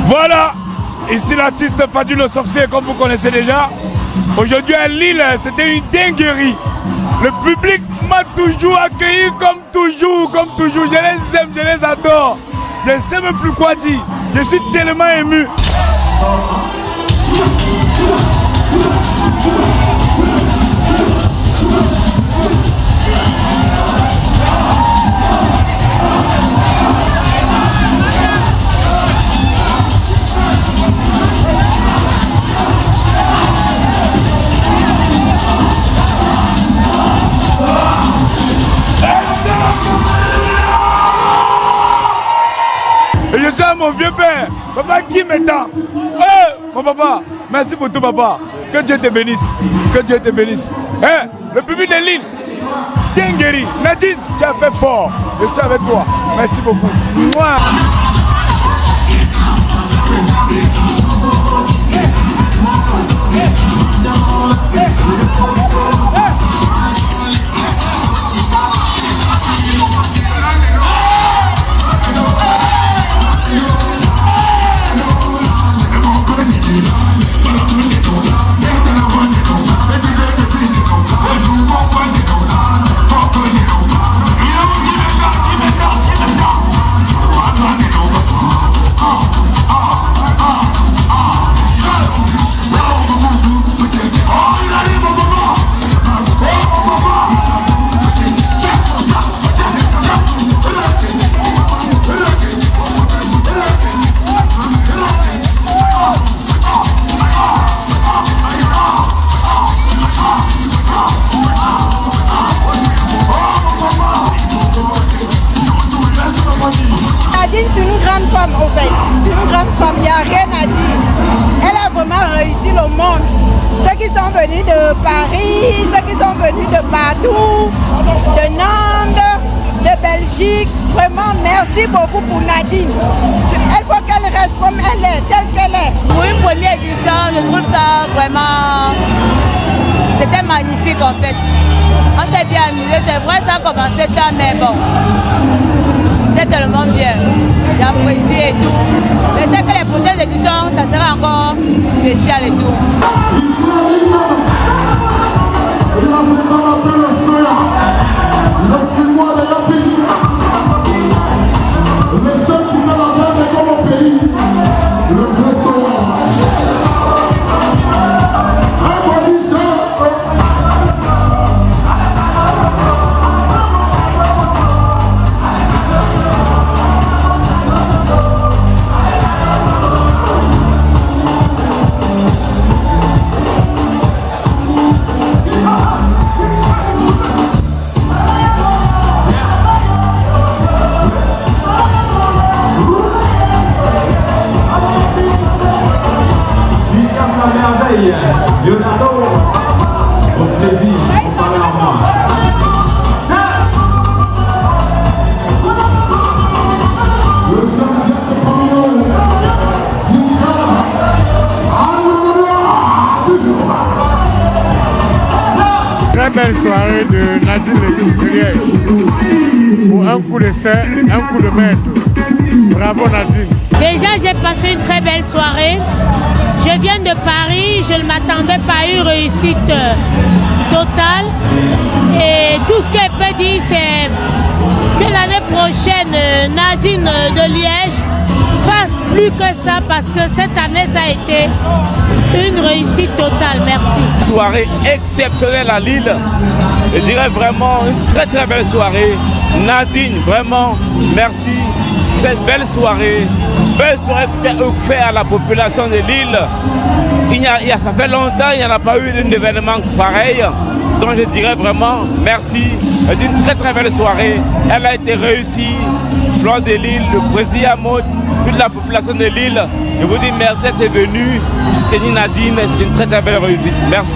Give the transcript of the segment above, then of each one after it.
Voilà, ici l'artiste Fadou le sorcier, comme vous connaissez déjà. Aujourd'hui à Lille, c'était une dinguerie. Le public m'a toujours accueilli comme toujours, comme toujours. Je les aime, je les adore. Je ne sais même plus quoi dire. Je suis tellement ému. Et je suis à mon vieux père, papa qui m'étend. Mon papa, merci pour tout papa. Que Dieu te bénisse. Que Dieu te bénisse. Le public de Lille, Dengueri, Nadine, tu as fait fort. Je suis avec toi. Merci beaucoup. Moi. Nadine, c'est une grande femme au fait. C'est une grande femme, il n'y a rien à dire. Elle a vraiment réussi le monde. Ceux qui sont venus de Paris, ceux qui sont venus de partout, de Nantes, de Belgique, vraiment merci beaucoup pour Nadine. Il faut qu'elle reste comme elle est, telle qu'elle est. Pour une première édition, je trouve ça vraiment... C'était magnifique en fait. On s'est bien amusé, c'est vrai ça a commencé tard, mais bon. C'était tellement bien. J'ai apprécié et tout. Mais c'est que les prochaines éditions, ça sera encore spécial et tout. Le seul qui fait la guerre est comme au pays. Le vrai soir. Leonardo, au plaisir, au parler en moi. Le septième de Pamino, Tika, toujours. Très belle soirée de Nadine Liège. Pour un coup de serre, un coup de maître. Bravo Nadine. Déjà, j'ai passé une très belle soirée. Je viens de Paris, je ne m'attendais pas à une réussite totale. Et tout ce que je peux dire, c'est que l'année prochaine, Nadine de Liège fasse plus que ça parce que cette année, ça a été une réussite totale. Merci. Soirée exceptionnelle à Lille. Je dirais vraiment une très très belle soirée. Nadine, vraiment, merci. Cette belle soirée que tu as offert à la population de Lille. Ça fait longtemps qu'il n'y en a pas eu d'un événement pareil. Donc je dirais vraiment merci. C'est une très très belle soirée. Elle a été réussie. Flore de Lille, le président Maud, toute la population de Lille. Je vous dis merci d'être venu soutenir Nadine. C'est une très très belle réussite. Merci.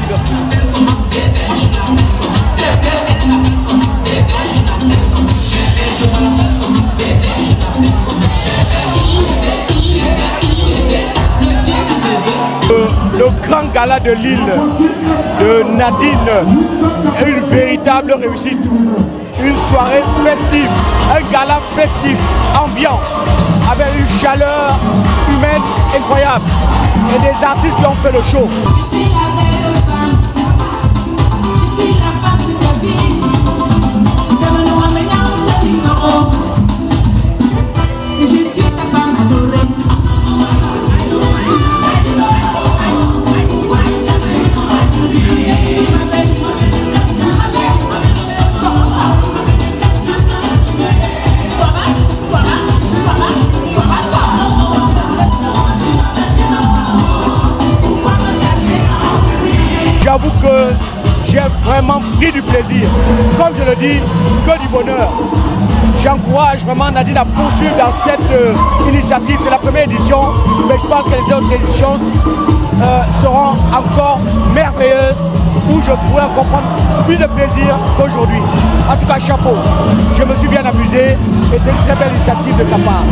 Le grand gala de Lille, de Nadine, c'est une véritable réussite. Une soirée festive, un gala festif, ambiant, avec une chaleur humaine incroyable. Et des artistes qui ont fait le show. Je suis la belle femme. Je suis la femme de ta vie. Je suis ta femme adorée. J'avoue que j'ai vraiment pris du plaisir. Comme je le dis, que du bonheur. J'encourage vraiment Nadine à poursuivre dans cette initiative. C'est la première édition, mais je pense que les autres éditions seront encore merveilleuses, où je pourrai encore prendre plus de plaisir qu'aujourd'hui. En tout cas, chapeau. Je me suis bien amusé et c'est une très belle initiative de sa part.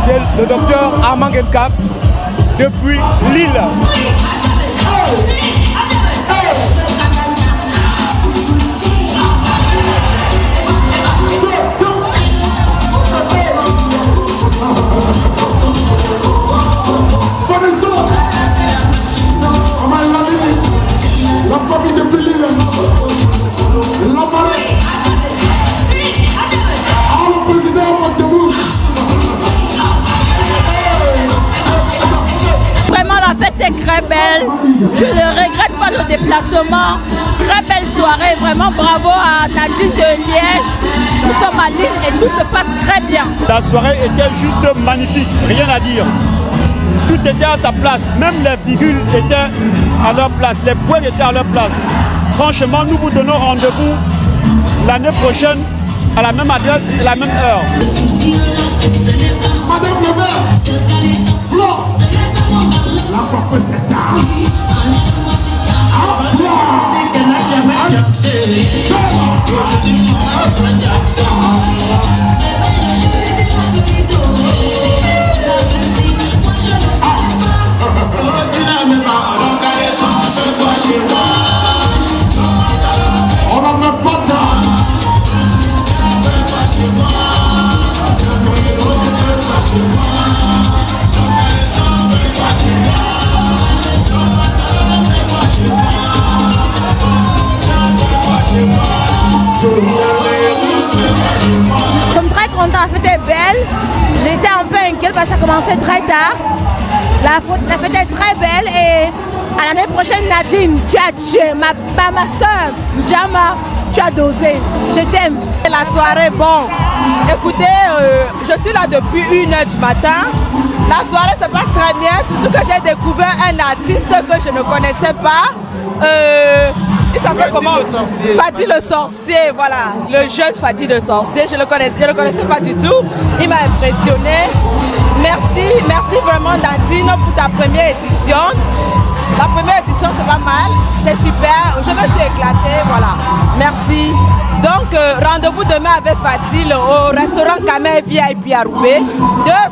C'est le docteur Armand Genkap depuis Lille. La famille de Philippe, la marée, le président Montebou. Vraiment, la fête est très belle. Je ne regrette pas le déplacement. Très belle soirée. Vraiment, bravo à Nadine de Liège. Nous sommes à Lille et tout se passe très bien. La soirée était juste magnifique. Rien à dire. Tout était à sa place. Même les virgules étaient à leur place. Les points étaient à leur place. Franchement, nous vous donnons rendez-vous l'année prochaine à la même adresse et la même heure. Madame le maire, Flo, la coiffeuse des stars. On n'en met pas tant. Nous sommes très contents, la fête est belle. J'étais un peu inquiète parce que ça commençait très tard. La fête est très belle et à l'année prochaine, Nadine, tu as tué. Ma soeur, Djama, tu as dosé. Je t'aime. La soirée, bon, écoutez, je suis là depuis 1h du matin. La soirée se passe très bien, surtout que j'ai découvert un artiste que je ne connaissais pas. Il s'appelle comment? Fadi le sorcier, voilà, le jeune Fadi le sorcier, je ne le connaissais pas du tout. Il m'a impressionné. Merci vraiment Nadine pour ta première édition. La première édition c'est pas mal, c'est super, je me suis éclatée, voilà. Merci. Donc rendez-vous demain avec Fadil au restaurant Kamer VIP à Roubaix,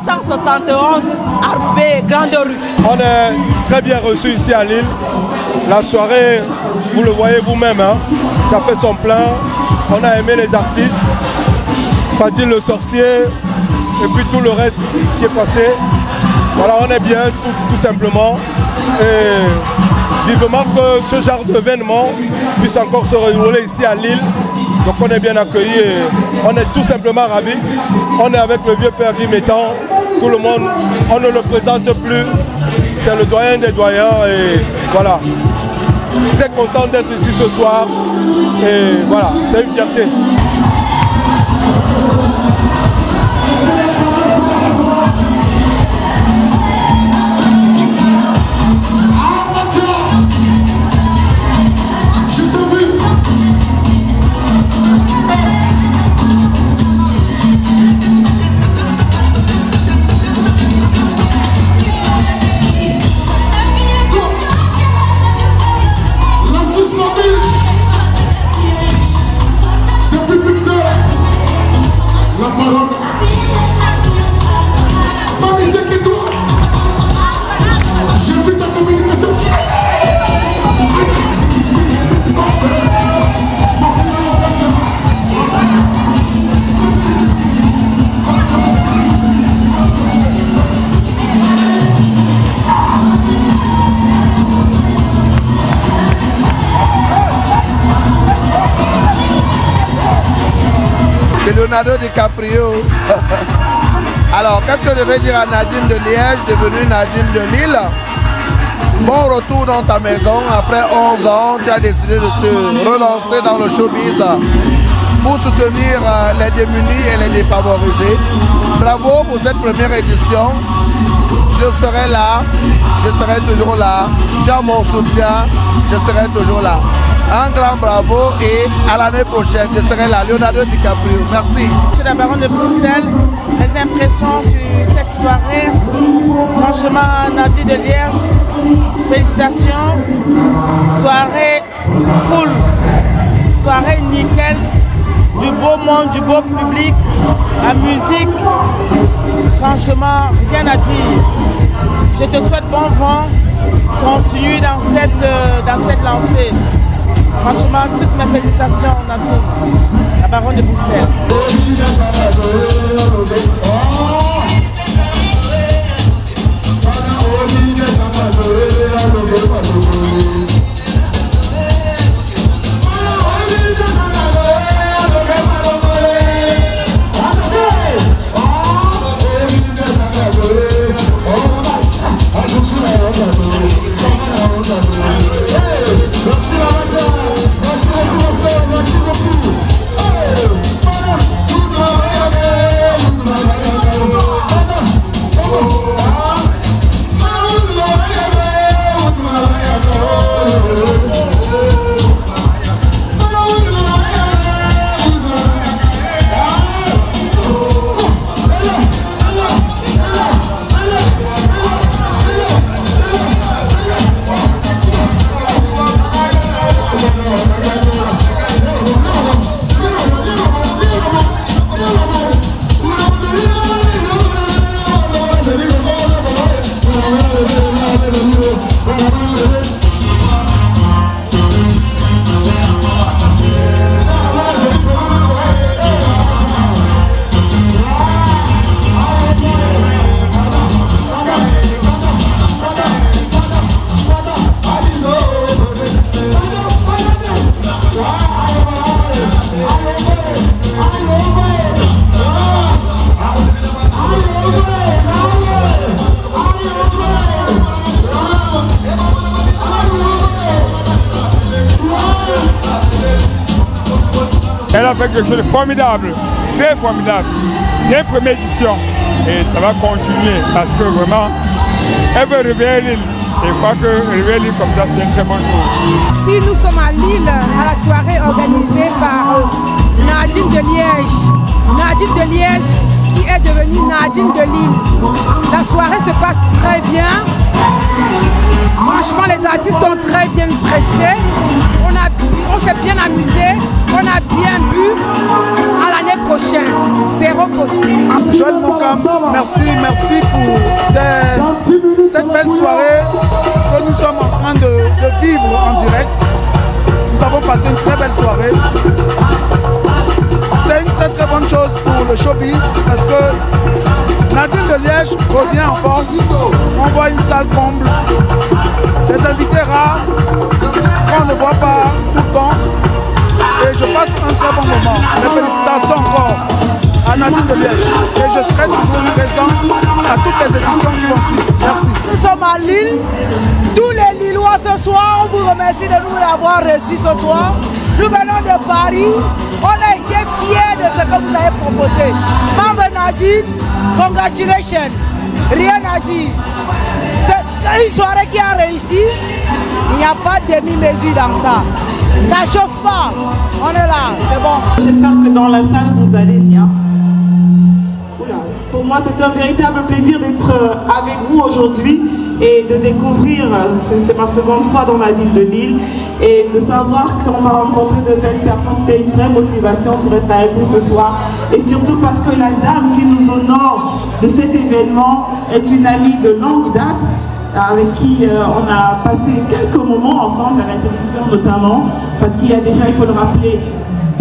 271 à Roubaix, Grande Rue. On est très bien reçus ici à Lille. La soirée, vous le voyez vous-même, hein, ça fait son plein. On a aimé les artistes, Fadil le sorcier, et puis tout le reste qui est passé. Voilà, on est bien, tout simplement. Et vivement que ce genre d'événement puisse encore se dérouler ici à Lille. Donc on est bien accueillis et on est tout simplement ravis. On est avec le vieux père Guy Métan, tout le monde, on ne le présente plus. C'est le doyen des doyens et voilà. Très content d'être ici ce soir et voilà, c'est une fierté. Depuis Leonardo DiCaprio. Alors, qu'est-ce que je vais dire à Nadine de Liège, devenue Nadine de Lille? Bon retour dans ta maison. Après 11 ans, tu as décidé de te relancer dans le showbiz pour soutenir les démunis et les défavorisés. Bravo pour cette première édition. Je serai là, je serai toujours là. Tu as mon soutien, je serai toujours là. Un grand bravo et à l'année prochaine, je serai là. Leonardo DiCaprio, merci. Monsieur la baronne de Bruxelles, les impressions de cette soirée. Franchement, Nadine de Liège, félicitations. Soirée full, soirée nickel. Du beau monde, du beau public, la musique, franchement, rien à dire. Je te souhaite bon vent, continue dans cette lancée. Franchement, toutes mes félicitations, Nadine, la baronne de Bruxelles. Elle a fait quelque chose de formidable, très formidable. C'est une première édition et ça va continuer parce que vraiment, elle veut réveiller l'île. Et je crois que réveiller l'île comme ça, c'est une très bonne chose. Si nous sommes à Lille, à la soirée organisée par Nadine de Liège. Nadine de Liège qui est devenue Nadine de Lille. La soirée se passe très bien. Franchement, les artistes ont très bien presté. On s'est bien amusé, on a bien bu. À l'année prochaine, zéro faute. Joël Moncam, merci pour cette belle soirée que nous sommes en train de vivre en direct. Nous avons passé une très belle soirée. C'est une très bonne chose pour le showbiz parce que Nadine de Liège revient en force. On voit une salle comble, des invités rares qu'on ne voit pas tout le temps. Et je passe un très bon moment. Mes félicitations encore à Nadine de Liège. Et je serai toujours présent à toutes les éditions qui vont suivre. Merci. Nous sommes à Lille. Tous les Lillois ce soir, on vous remercie de nous avoir reçus ce soir. Nous venons de Paris. On a été fiers de ce que vous avez proposé. Maman Nadine, congratulations. Rien à dire. C'est une soirée qui a réussi. Il n'y a pas de demi-mesure dans ça. Ça chauffe pas. On est là, c'est bon. J'espère que dans la salle, vous allez bien. Pour moi, c'est un véritable plaisir d'être avec vous aujourd'hui et de découvrir, c'est ma seconde fois dans la ville de Lille, et de savoir qu'on va rencontrer de belles personnes. C'était une vraie motivation pour être avec vous ce soir. Et surtout parce que la dame qui nous honore de cet événement est une amie de longue date, avec qui on a passé quelques moments ensemble à la télévision notamment, parce qu'il y a déjà, il faut le rappeler,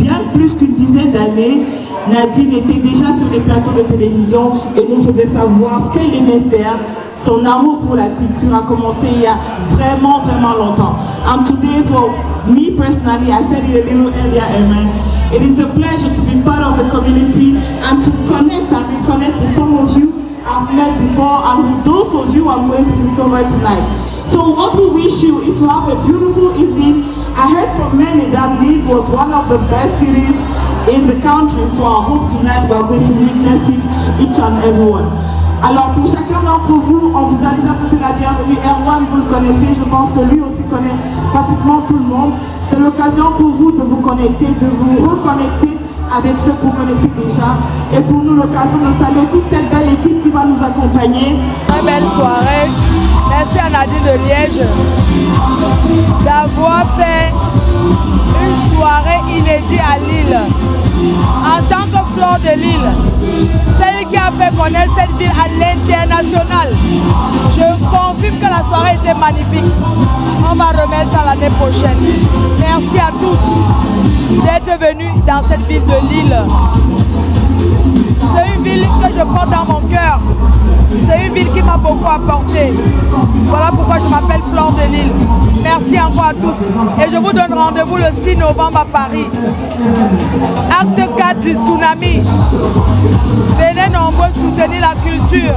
bien plus qu'une dizaine d'années, Nadine était déjà sur les plateaux de télévision et nous faisait savoir ce qu'elle aimait faire. Son amour pour la culture a commencé il y a vraiment longtemps. And today, for me personally, I said it a little earlier, Herman, it is a pleasure to be part of the community and to connect and reconnect with some of you I've met before and with those of you I'm going to discover tonight. So what we wish you is to have a beautiful evening. I heard from many that Lille was one of the best cities in the country, so I hope tonight we are going to witness it, each and every one. Alors pour chacun d'entre vous, on vous a déjà souhaité la bienvenue. Erwan, vous le connaissez, je pense que lui aussi connaît pratiquement tout le monde. C'est l'occasion pour vous de vous connecter, de vous reconnecter avec ceux que vous connaissez déjà. Et pour nous, l'occasion de saluer toute cette belle équipe qui va nous accompagner. Très belle soirée. Merci à Nadine de Liège d'avoir fait une soirée inédite à Lille. En tant que Fleur de Lille, celle qui a fait connaître cette ville à l'international. Je confirme que la soirée était magnifique. On va remettre ça l'année prochaine. Merci à tous d'être venus dans cette ville de Lille. C'est une ville que je porte dans mon cœur. C'est une ville qui m'a beaucoup apporté. Voilà pourquoi je m'appelle Fleur de Lille. Merci encore à tous. Et je vous donne rendez-vous le 6 novembre à Paris. Acte 4 du tsunami. Venez nombreux soutenir la culture.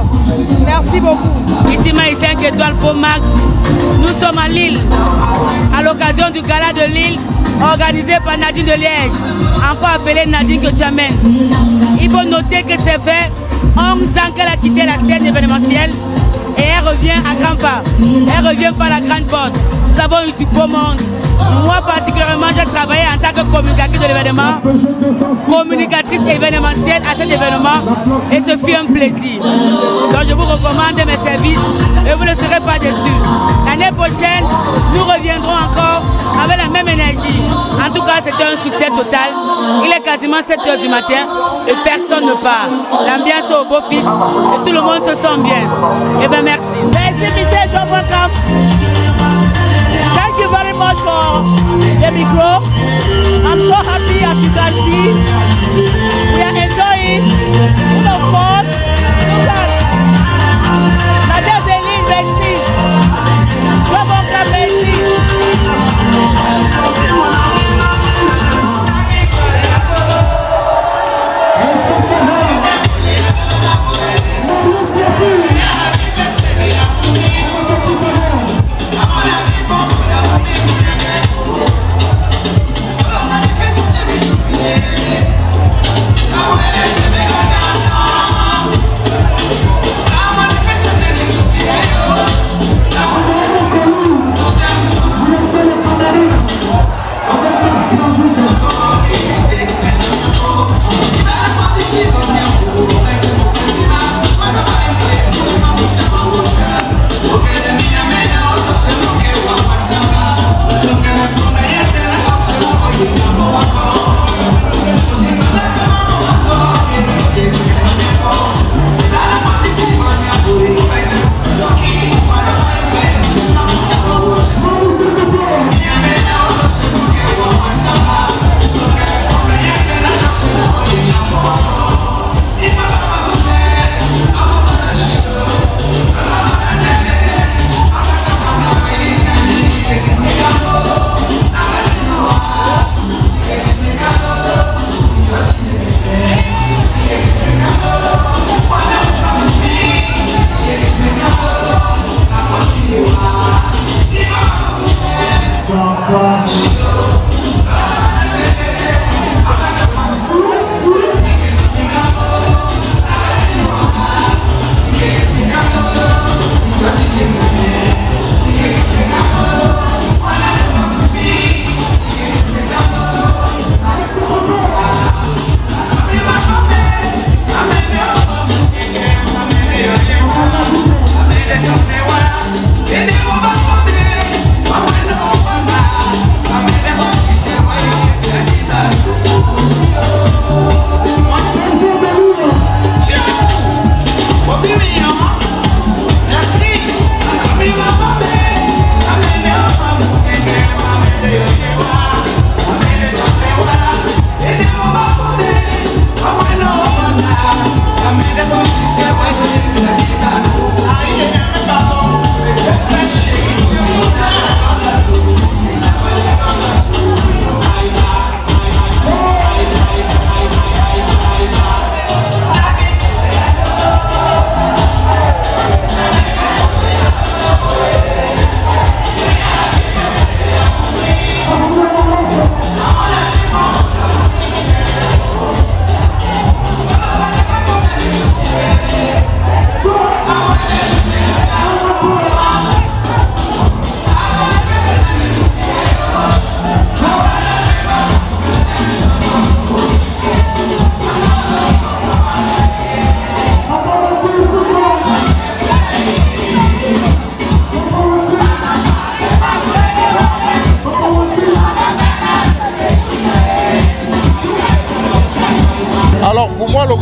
Merci beaucoup. Ici Maïs 5 étoiles pour Max. Nous sommes à Lille, à l'occasion du gala de Lille, organisé par Nadine de Liège, encore appelée Nadine que tu amènes. Il faut noter que c'est fait 11 ans qu'elle a quitté la scène événementielle et elle revient à grands pas. Elle revient par la grande porte. Nous avons eu du beau monde. Moi particulièrement, j'ai travaillé en tant que communicatrice de l'événement, communicatrice événementielle à cet événement et ce fut un plaisir. Donc je vous recommande mes services et vous ne serez pas déçus. L'année prochaine, nous reviendrons encore avec la même énergie. En tout cas, c'était un succès total. Il est quasiment 7 h du matin et personne ne part. L'ambiance est au beau-fils et tout le monde se sent bien. Eh bien, merci. Merci, Mr. John Welcome. Thank you very much for the micro. I'm so happy, as you can see. We are enjoying the fun. Look at Nadia Deli, merci. John Welcome, merci. Yeah.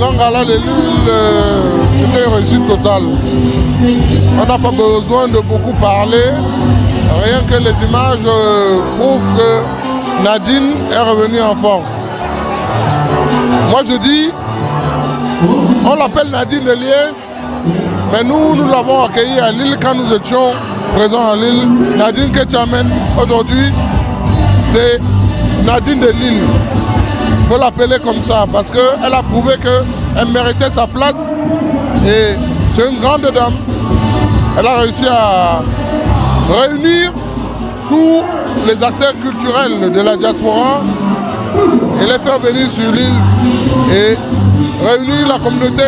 grand gala de Lille, c'était une réussite totale. On n'a pas besoin de beaucoup parler. Rien que les images prouvent que Nadine est revenue en force. Moi je dis, on l'appelle Nadine de Liège, mais nous l'avons accueillie à Lille quand nous étions présents à Lille. Nadine que tu amènes aujourd'hui, c'est Nadine de Lille. Il faut l'appeler comme ça parce qu'elle a prouvé qu'elle méritait sa place et c'est une grande dame. Elle a réussi à réunir tous les acteurs culturels de la diaspora et les faire venir sur l'île et réunir la communauté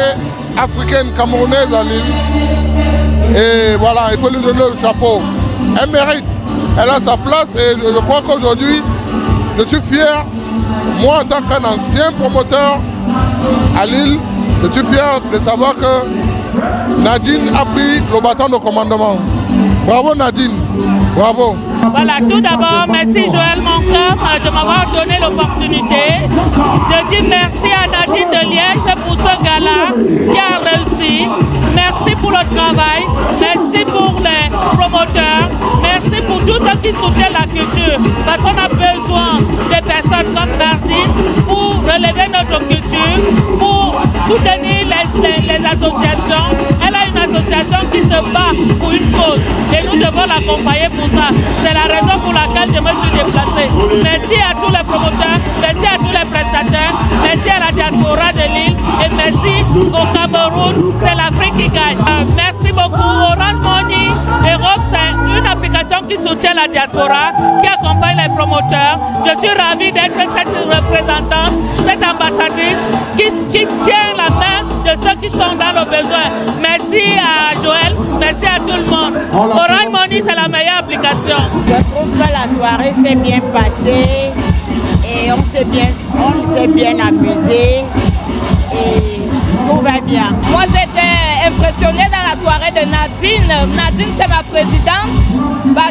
africaine camerounaise à Lille. Et voilà, il faut lui donner le chapeau. Elle mérite, elle a sa place et je crois qu'aujourd'hui, je suis fier, moi en tant qu'un ancien promoteur à Lille, je suis fier de savoir que Nadine a pris le bâton de commandement. Bravo Nadine, bravo. Voilà, tout d'abord, merci Joël Moncœur de m'avoir donné l'opportunité. Je dis merci à Nadine de Liège pour ce gala qui a réussi. Merci pour le travail, merci pour les promoteurs, merci pour tous ceux qui soutiennent la culture. Parce qu'on a besoin de personnes comme d'artistes pour relever notre culture, pour soutenir les associations. Elle a une association qui se bat pour une cause et nous devons l'accompagner pour ça. C'est la raison pour laquelle je me suis déplacée. Merci à tous les promoteurs, merci à tous les prestataires, merci à la diaspora de Lille et merci au Cameroun. C'est l'Afrique qui gagne. Merci beaucoup. Orange Money Europe, c'est une application qui soutient la diaspora, qui accompagne les promoteurs. Je suis ravie d'être cette représentante, cette ambassadrice qui tient la main de ceux qui sont dans le besoin. Merci à Joël, merci à tout le monde. Orange Money, c'est la meilleure application. Je trouve que la soirée s'est bien passée et on s'est bien amusé et tout va bien. Moi j'étais impressionnée dans la soirée de Nadine. Nadine c'est ma présidente.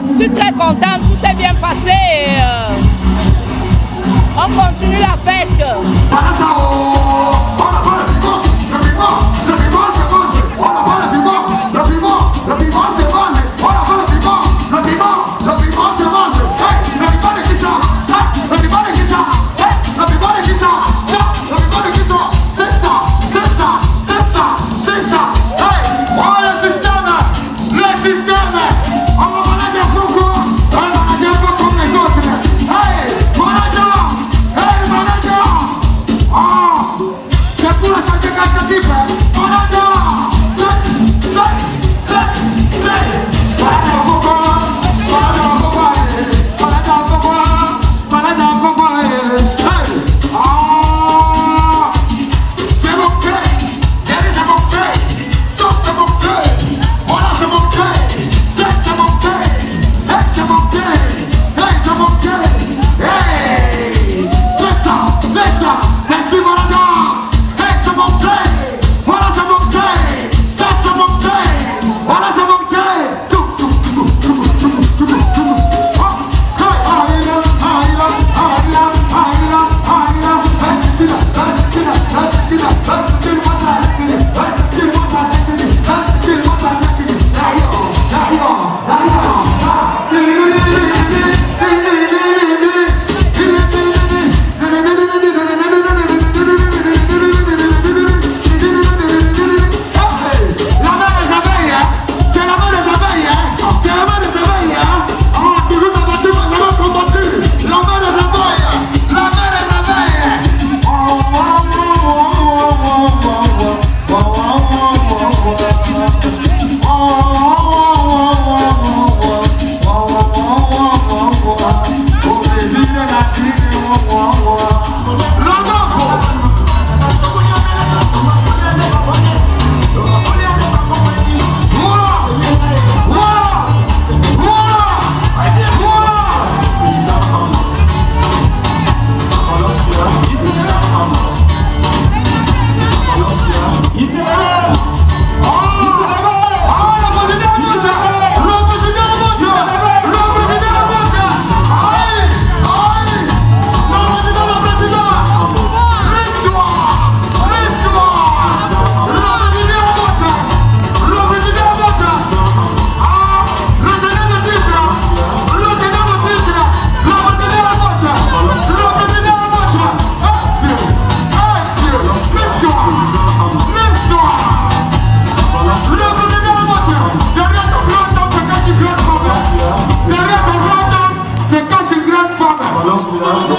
Je suis très contente, tout s'est bien passé. Et, on continue la fête. C'est pour la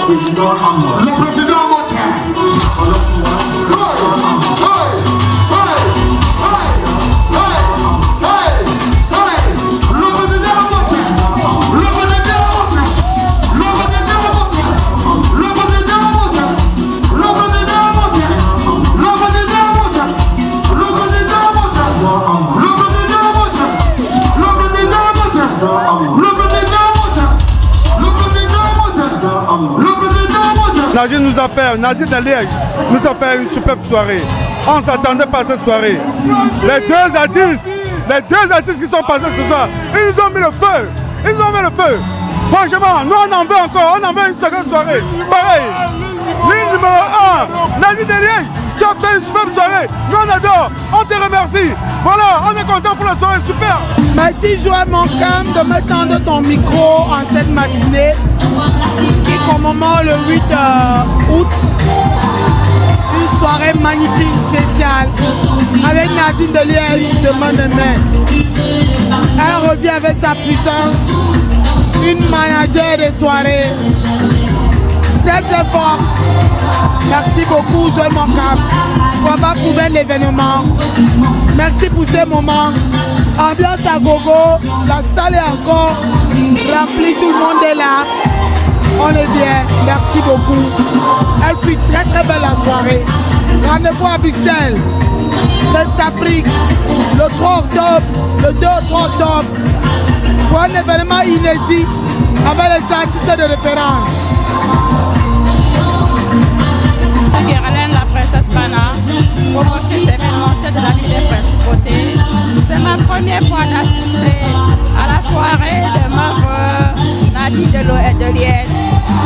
Le président Nadine nous a fait, Nadine de Liège nous a fait une superbe soirée. On ne s'attendait pas à cette soirée. Les deux artistes qui sont passés ce soir, ils nous ont mis le feu. Ils nous ont mis le feu. Franchement, nous on en veut encore, on en veut une seconde soirée. Pareil. Ligne numéro 1, Nadine de Liège, tu as fait une superbe soirée. Nous on adore, on te remercie. Voilà, on est content pour la soirée, super. Merci Joël Moncam de me tendre ton micro en cette matinée qui commémore le 8 août. Une soirée magnifique, spéciale, avec Nadine de Liège de main de main. Elle revient avec sa puissance, une manager de soirée très très forte. Merci beaucoup Joël Moncam pour avoir couvert l'événement. Merci pour ces moments. Ambiance à gogo, la salle est encore remplie, tout le monde est là. On est bien, merci beaucoup. Elle fut très très belle la soirée. Rendez-vous à Bruxelles, West Afrique, le 3 octobre, le 2 au 3 octobre, pour un événement inédit avec les artistes de référence. La princesse Pana, pour montrer cet événement, c'est de la ville des principautés. C'est ma première fois d'assister à la soirée de ma Nadine de Liège.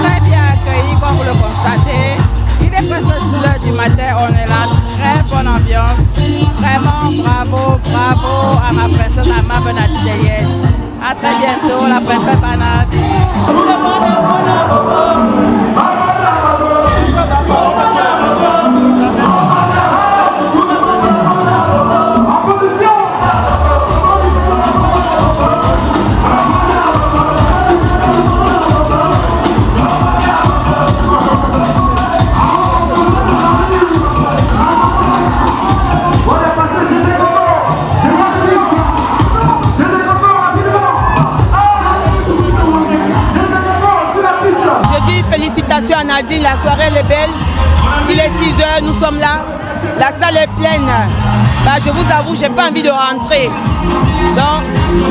Très bien accueilli comme vous le constatez. Il est presque 6 h du matin, on est là, très bonne ambiance. Vraiment bravo, bravo à ma princesse, à ma Nadine de Liège. A très bientôt, la princesse Pana. Félicitations à Nadine, la soirée elle est belle. Il est 6 h, nous sommes là. La salle est pleine. Bah, je vous avoue, j'ai pas envie de rentrer. Donc,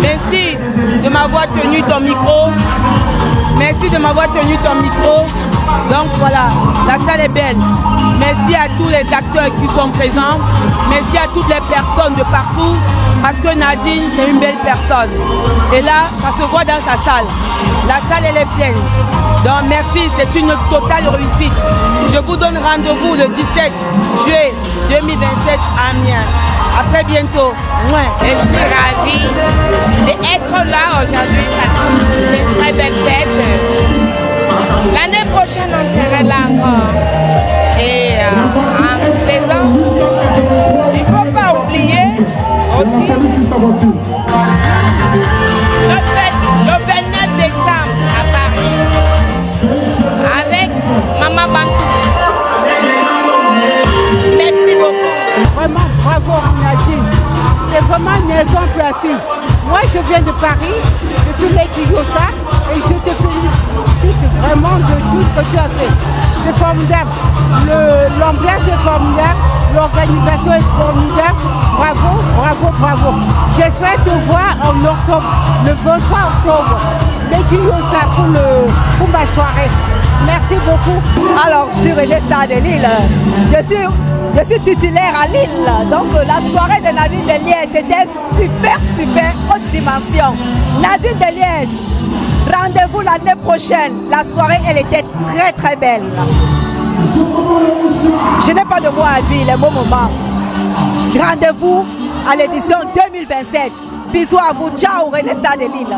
merci de m'avoir tenu ton micro. Merci de m'avoir tenu ton micro. Donc voilà, la salle est belle. Merci à tous les acteurs qui sont présents. Merci à toutes les personnes de partout. Parce que Nadine, c'est une belle personne. Et là, ça se voit dans sa salle. La salle, elle est pleine. Donc merci, c'est une totale réussite. Je vous donne rendez-vous le 17 juillet 2027 à Amiens. À très bientôt. Ouais. Je suis ravie d'être là aujourd'hui. C'est une très belle fête. L'année prochaine, on sera là encore. Et en faisant, il ne faut pas oublier aussi notre fête le 29 décembre à Paris avec Maman Bantou. Merci beaucoup. Vraiment bravo Nadine. C'est vraiment un exemple à suivre. Moi je viens de Paris, de tous les Kiyota, et je te félicite vraiment de tout ce que tu as fait. C'est formidable. L'ambiance est formidable, l'organisation est formidable. Bravo, bravo, bravo. J'espère te voir en octobre, le 23 octobre. Les Kiyota pour ma soirée. Merci beaucoup. Alors, je suis René Star de Lille. Je suis titulaire à Lille. Donc, la soirée de Nadine de Liège, c'était super, super haute dimension. Nadine de Liège, rendez-vous l'année prochaine. La soirée, elle était très, très belle. Je n'ai pas de mots à dire, les beaux moments. Rendez-vous à l'édition 2027. Bisous à vous. Ciao, René Star de Lille.